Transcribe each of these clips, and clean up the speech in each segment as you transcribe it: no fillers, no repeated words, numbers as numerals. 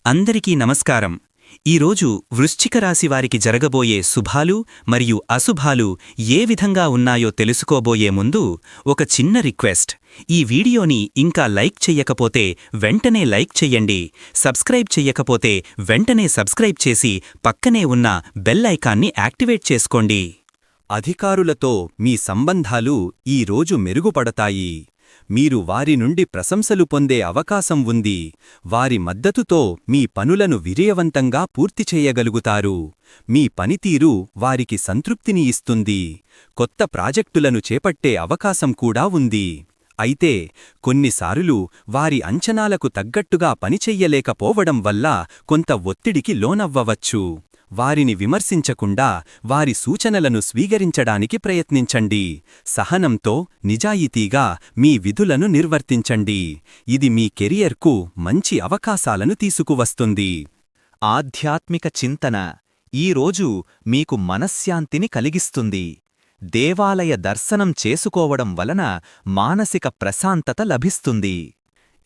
అందరికీ నమస్కారం. ఈరోజు వృశ్చిక రాశి వారికి జరగబోయే శుభాలు మరియు అశుభాలు ఏ విధంగా ఉన్నాయో తెలుసుకోబోయే ముందు ఒక చిన్న రిక్వెస్ట్. ఈ వీడియోని ఇంకా లైక్ చెయ్యకపోతే వెంటనే లైక్ చెయ్యండి. సబ్స్క్రైబ్ చెయ్యకపోతే వెంటనే సబ్స్క్రైబ్ చేసి పక్కనే ఉన్న బెల్ ఐకాన్ని యాక్టివేట్ చేసుకోండి. అధికారులతో మీ సంబంధాలు ఈ రోజు మెరుగుపడతాయి. మీరు వారి నుండి ప్రశంసలు పొందే అవకాశం ఉంది. వారి మద్దతుతో మీ పనులను విజయవంతంగా పూర్తి చేయగలుగుతారు. మీ పనితీరు వారికి సంతృప్తిని ఇస్తుంది. కొత్త ప్రాజెక్టులను చేపట్టే అవకాశం కూడా ఉంది. అయితే కొన్నిసార్లు వారి అంచనాలకు తగ్గట్టుగా పనిచెయ్యలేకపోవడం వల్ల కొంత ఒత్తిడికి లోనవ్వవచ్చు. వారిని విమర్శించకుండా వారి సూచనలను స్వీకరించడానికి ప్రయత్నించండి. సహనంతో, నిజాయితీగా మీ విధులను నిర్వర్తించండి. ఇది మీ కెరియర్కు మంచి అవకాశాలను తీసుకువస్తుంది. ఆధ్యాత్మిక చింతన ఈరోజు మీకు మనశ్శాంతిని కలిగిస్తుంది. దేవాలయ దర్శనం చేసుకోవడం వలన మానసిక ప్రశాంతత లభిస్తుంది.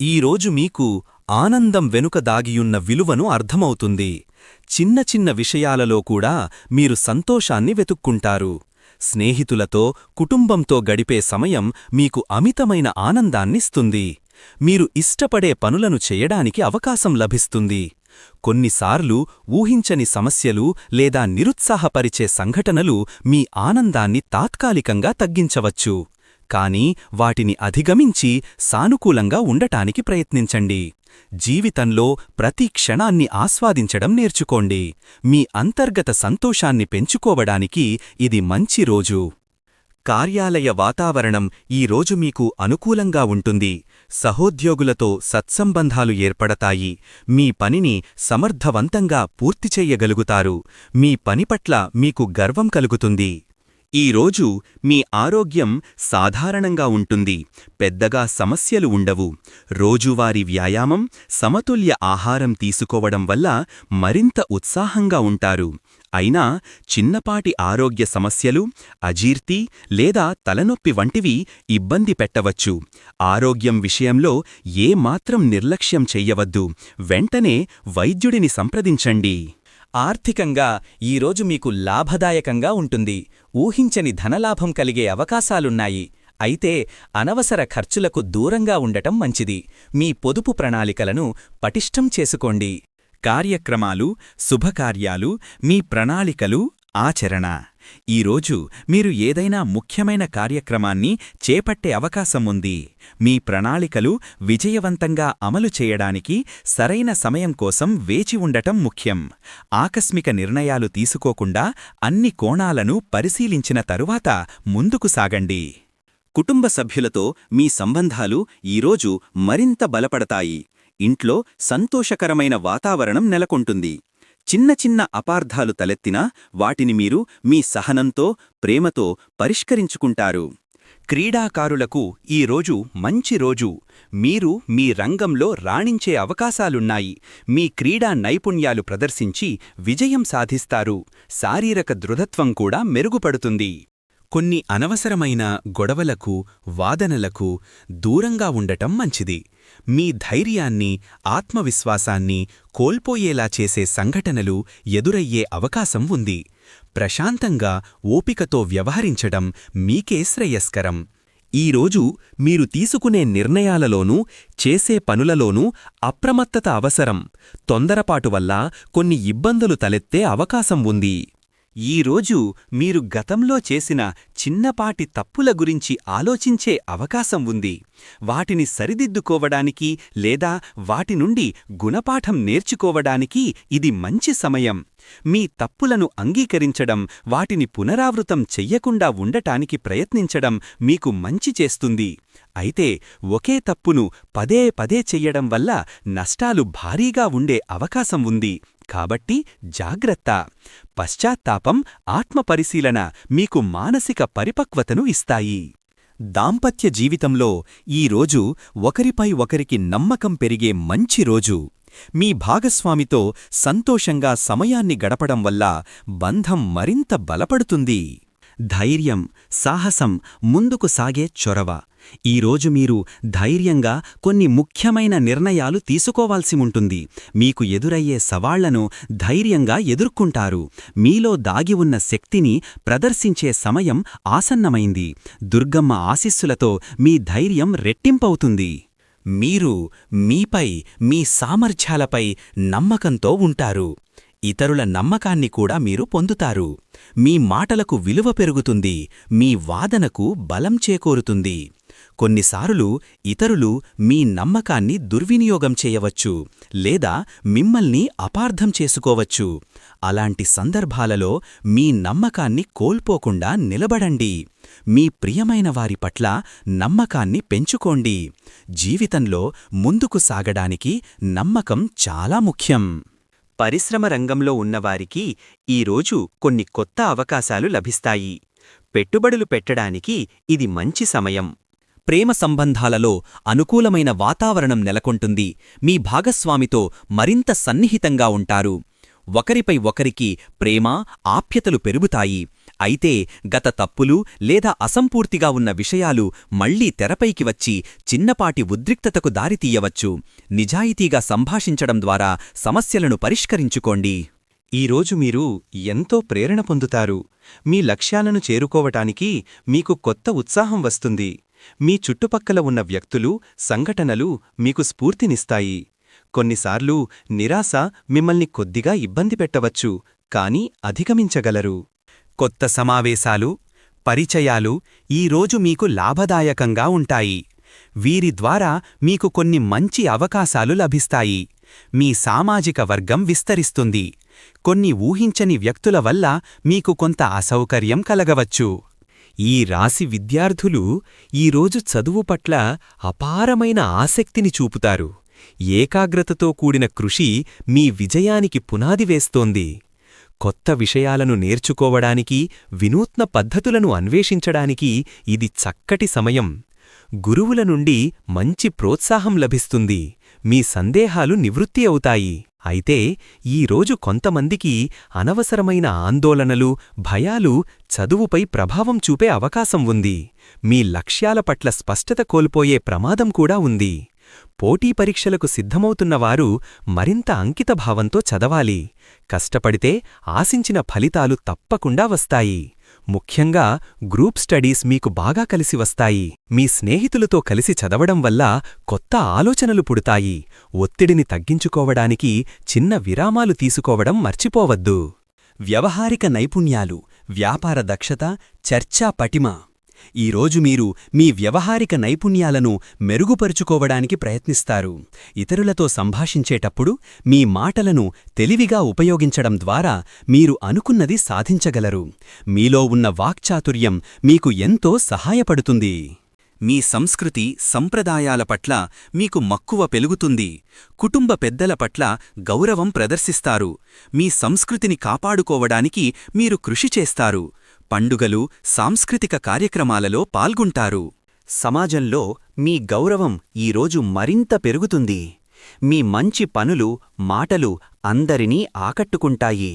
ఈరోజు మీకు ఆనందం వెనుక దాగియున్న విలువను అర్థమవుతుంది. చిన్న చిన్న విషయాలలో కూడా మీరు సంతోషాన్ని వెతుక్కుంటారు. స్నేహితులతో, కుటుంబంతో గడిపే సమయం మీకు అమితమైన ఆనందాన్నిస్తుంది. మీరు ఇష్టపడే పనులను చేయడానికి అవకాశం లభిస్తుంది. కొన్నిసార్లు ఊహించని సమస్యలు లేదా నిరుత్సాహపరిచే సంఘటనలు మీ ఆనందాన్ని తాత్కాలికంగా తగ్గించవచ్చు. కానీ వాటిని అధిగమించి సానుకూలంగా ఉండటానికి ప్రయత్నించండి. జీవితంలో ప్రతి క్షణాన్ని ఆస్వాదించడం నేర్చుకోండి. మీ అంతర్గత సంతోషాన్ని పెంచుకోవడానికి ఇది మంచి రోజు. కార్యాలయ వాతావరణం ఈరోజు మీకు అనుకూలంగా ఉంటుంది. సహోద్యోగులతో సత్సంబంధాలు ఏర్పడతాయి. మీ పనిని సమర్థవంతంగా పూర్తి చెయ్యగలుగుతారు. మీ పని పట్ల మీకు గర్వం కలుగుతుంది. ఈరోజు మీ ఆరోగ్యం సాధారణంగా ఉంటుంది. పెద్దగా సమస్యలు ఉండవు. రోజువారీ వ్యాయామం, సమతుల్య ఆహారం తీసుకోవడం వల్ల మరింత ఉత్సాహంగా ఉంటారు. అయినా చిన్నపాటి ఆరోగ్య సమస్యలు, అజీర్తి లేదా తలనొప్పి వంటివి ఇబ్బంది పెట్టవచ్చు. ఆరోగ్యం విషయంలో ఏమాత్రం నిర్లక్ష్యం చెయ్యవద్దు. వెంటనే వైద్యుడిని సంప్రదించండి. ఆర్థికంగా ఈరోజు మీకు లాభదాయకంగా ఉంటుంది. ఊహించని ధనలాభం కలిగే అవకాశాలున్నాయి. అయితే అనవసర ఖర్చులకు దూరంగా ఉండటం మంచిది. మీ పొదుపు ప్రణాళికలను పటిష్టం చేసుకోండి. కార్యక్రమాలు, శుభకార్యాలు, మీ ప్రణాళికలు, ఆచరణ ఈరోజు మీరు ఏదైనా ముఖ్యమైన కార్యక్రమాన్ని చేపట్టే అవకాశం ఉంది. మీ ప్రణాళికలు విజయవంతంగా అమలు చేయడానికి సరైన సమయం కోసం వేచి ఉండటం ముఖ్యం. ఆకస్మిక నిర్ణయాలు తీసుకోకుండా అన్ని కోణాలను పరిశీలించిన తరువాత ముందుకు సాగండి. కుటుంబ సభ్యులతో మీ సంబంధాలు ఈరోజు మరింత బలపడతాయి. ఇంట్లో సంతోషకరమైన వాతావరణం నెలకొంటుంది. చిన్న చిన్న అపార్థాలు తలెత్తినా వాటిని మీరు మీ సహనంతో, ప్రేమతో పరిష్కరించుకుంటారు. క్రీడాకారులకు ఈరోజు మంచి రోజు. మీరు మీ రంగంలో రాణించే అవకాశాలున్నాయి. మీ క్రీడా నైపుణ్యాలు ప్రదర్శించి విజయం సాధిస్తారు. శారీరక దృఢత్వం కూడా మెరుగుపడుతుంది. కొన్ని అనవసరమైన గొడవలకు, వాదనలకు దూరంగా ఉండటం మంచిది. మీ ధైర్యాన్ని, ఆత్మవిశ్వాసాన్ని కోల్పోయేలా చేసే సంఘటనలు ఎదురయ్యే అవకాశం ఉంది. ప్రశాంతంగా, ఓపికతో వ్యవహరించడం మీకే శ్రేయస్కరం. ఈరోజు మీరు తీసుకునే నిర్ణయాలలోనూ, చేసే పనులలోనూ అప్రమత్తత అవసరం. తొందరపాటు వల్ల కొన్ని ఇబ్బందులు తలెత్తే అవకాశం ఉంది. ఈరోజు మీరు గతంలో చేసిన చిన్నపాటి తప్పుల గురించి ఆలోచించే అవకాశం ఉంది. వాటిని సరిదిద్దుకోవడానికి లేదా వాటి నుండి గుణపాఠం నేర్చుకోవడానికి ఇది మంచి సమయం. మీ తప్పులను అంగీకరించడం, వాటిని పునరావృతం చెయ్యకుండా ఉండటానికి ప్రయత్నించడం మీకు మంచి చేస్తుంది. అయితే ఒకే తప్పును పదే పదే చెయ్యడం వల్ల నష్టాలు భారీగా ఉండే అవకాశం ఉంది. కాబట్టి జాగ్రత్త. పశ్చాత్తాపం, ఆత్మపరిశీలన మీకు మానసిక పరిపక్వతను ఇస్తాయి. దాంపత్య జీవితంలో ఈరోజు ఒకరిపై ఒకరికి నమ్మకం పెరిగే మంచి రోజు. మీ భాగస్వామితో సంతోషంగా సమయాన్ని గడపడం వల్ల బంధం మరింత బలపడుతుంది. ధైర్యం, సాహసం, ముందుకు సాగే చొరవ. ఈరోజు మీరు ధైర్యంగా కొన్ని ముఖ్యమైన నిర్ణయాలు తీసుకోవాల్సి ఉంటుంది. మీకు ఎదురయ్యే సవాళ్లను ధైర్యంగా ఎదుర్కొంటారు. మీలో దాగి ఉన్న శక్తిని ప్రదర్శించే సమయం ఆసన్నమైంది. దుర్గమ్మ ఆశీస్సులతో మీ ధైర్యం రెట్టింపవుతుంది. మీరు మీపై, మీ సామర్థ్యాలపై నమ్మకంతో ఉంటారు. ఇతరుల నమ్మకాన్ని కూడా మీరు పొందుతారు. మీ మాటలకు విలువ పెరుగుతుంది. మీ వాదనకు బలం చేకూరుతుంది. కొన్నిసార్లు ఇతరులు మీ నమ్మకాన్ని దుర్వినియోగం చేయవచ్చు, లేదా మిమ్మల్ని అపార్థం చేసుకోవచ్చు. అలాంటి సందర్భాలలో మీ నమ్మకాన్ని కోల్పోకుండా నిలబడండి. మీ ప్రియమైన వారి పట్ల నమ్మకాన్ని పెంచుకోండి. జీవితంలో ముందుకు సాగడానికి నమ్మకం చాలా ముఖ్యం. పరిశ్రమ రంగంలో ఉన్నవారికి ఈరోజు కొన్ని కొత్త అవకాశాలు లభిస్తాయి. పెట్టుబడులు పెట్టడానికి ఇది మంచి సమయం. ప్రేమ సంబంధాలలో అనుకూలమైన వాతావరణం నెలకొంటుంది. మీ భాగస్వామితో మరింత సన్నిహితంగా ఉంటారు. ఒకరిపై ఒకరికి ప్రేమ, ఆప్యతలు పెరుగుతాయి. అయితే గత తప్పులు లేదా అసంపూర్తిగా ఉన్న విషయాలు మళ్లీ తెరపైకి వచ్చి చిన్నపాటి ఉద్రిక్తతకు దారితీయవచ్చు. నిజాయితీగా సంభాషించడం ద్వారా సమస్యలను పరిష్కరించుకోండి. ఈరోజు మీరు ఎంతో ప్రేరణ పొందుతారు. మీ లక్ష్యాలను చేరుకోవటానికి మీకు కొత్త ఉత్సాహం వస్తుంది. మీ చుట్టుపక్కల ఉన్న వ్యక్తులు, సంఘటనలు మీకు స్ఫూర్తినిస్తాయి. కొన్నిసార్లు నిరాశ మిమ్మల్ని కొద్దిగా ఇబ్బంది పెట్టవచ్చు, కానీ అధిగమించగలరు. కొత్త సమావేశాలు, పరిచయాలు ఈరోజు మీకు లాభదాయకంగా ఉంటాయి. వీరి ద్వారా మీకు కొన్ని మంచి అవకాశాలు లభిస్తాయి. మీ సామాజిక వర్గం విస్తరిస్తుంది. కొన్ని ఊహించని వ్యక్తుల వల్ల మీకు కొంత అసౌకర్యం కలగవచ్చు. ఈ రాశి విద్యార్థులు ఈరోజు చదువు పట్ల అపారమైన ఆసక్తిని చూపుతారు. ఏకాగ్రతతో కూడిన కృషి మీ విజయానికి పునాది వేస్తోంది. కొత్త విషయాలను నేర్చుకోవడానికి, వినూత్న పద్ధతులను అన్వేషించడానికి ఇది చక్కటి సమయం. గురువుల నుండి మంచి ప్రోత్సాహం లభిస్తుంది. మీ సందేహాలు నివృత్తి అవుతాయి. అయితే ఈరోజు కొంతమందికి అనవసరమైన ఆందోళనలు, భయాలు చదువుపై ప్రభావం చూపే అవకాశం ఉంది. మీ లక్ష్యాల పట్ల స్పష్టత కోల్పోయే ప్రమాదం కూడా ఉంది. పోటీ పరీక్షలకు సిద్ధమవుతున్నవారు మరింత అంకితభావంతో చదవాలి. కష్టపడితే ఆశించిన ఫలితాలు తప్పకుండా వస్తాయి. ముఖ్యంగా గ్రూప్ స్టడీస్ మీకు బాగా కలిసి వస్తాయి. మీ స్నేహితులతో కలిసి చదవడం వల్ల కొత్త ఆలోచనలు పుడతాయి. ఒత్తిడిని తగ్గించుకోవడానికి చిన్న విరామాలు తీసుకోవడం మర్చిపోవద్దు. వ్యవహారిక నైపుణ్యాలు, వ్యాపార దక్షత, చర్చా పటిమ ఈరోజు మీరు మీ వ్యవహారిక నైపుణ్యాలను మెరుగుపరుచుకోవడానికి ప్రయత్నిస్తారు. ఇతరులతో సంభాషించేటప్పుడు మీ మాటలను తెలివిగా ఉపయోగించడం ద్వారా మీరు అనుకున్నది సాధించగలరు. మీలో ఉన్న వాక్చాతుర్యం మీకు ఎంతో సహాయపడుతుంది. మీ సంస్కృతి, సంప్రదాయాల పట్ల మీకు మక్కువ పెరుగుతుంది. కుటుంబ పెద్దల పట్ల గౌరవం ప్రదర్శిస్తారు. మీ సంస్కృతిని కాపాడుకోవడానికి మీరు కృషి చేస్తారు. పండుగలు, సాంస్కృతిక కార్యక్రమాలలో పాల్గొంటారు. సమాజంలో మీ గౌరవం ఈరోజు మరింత పెరుగుతుంది. మీ మంచి పనులు, మాటలు అందరినీ ఆకట్టుకుంటాయి.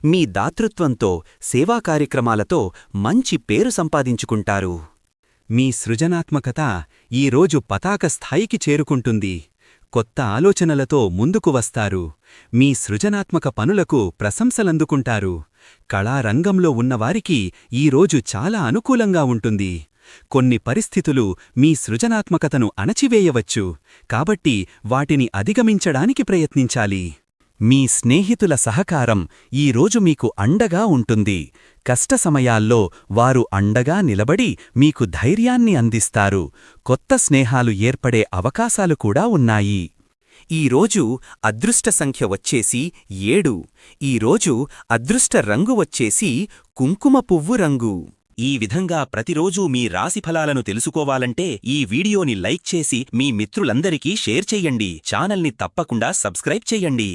మీ దాతృత్వంతో, సేవా కార్యక్రమాలతో మంచి పేరు సంపాదించుకుంటారు. మీ సృజనాత్మకత ఈరోజు పతాక స్థాయికి చేరుకుంటుంది. కొత్త ఆలోచనలతో ముందుకు వస్తారు. మీ సృజనాత్మక పనులకు ప్రశంసలందుకుంటారు. కళారంగంలో ఉన్నవారికి ఈరోజు చాలా అనుకూలంగా ఉంటుంది. కొన్ని పరిస్థితులు మీ సృజనాత్మకతను అణచివేయవచ్చు. కాబట్టి వాటిని అధిగమించడానికి ప్రయత్నించాలి. మీ స్నేహితుల సహకారం ఈరోజు మీకు అండగా ఉంటుంది. కష్ట సమయాల్లో వారు అండగా నిలబడి మీకు ధైర్యాన్ని అందిస్తారు. కొత్త స్నేహాలు ఏర్పడే అవకాశాలు కూడా ఉన్నాయి. ఈరోజు అదృష్ట సంఖ్య వచ్చేసి 7. ఈరోజు అదృష్ట రంగు వచ్చేసి కుంకుమ పువ్వు రంగు. ఈ విధంగా ప్రతిరోజూ మీ రాశిఫలాలను తెలుసుకోవాలంటే ఈ వీడియోని లైక్ చేసి మీ మిత్రులందరికీ షేర్ చెయ్యండి. ఛానల్ని తప్పకుండా సబ్స్క్రైబ్ చెయ్యండి.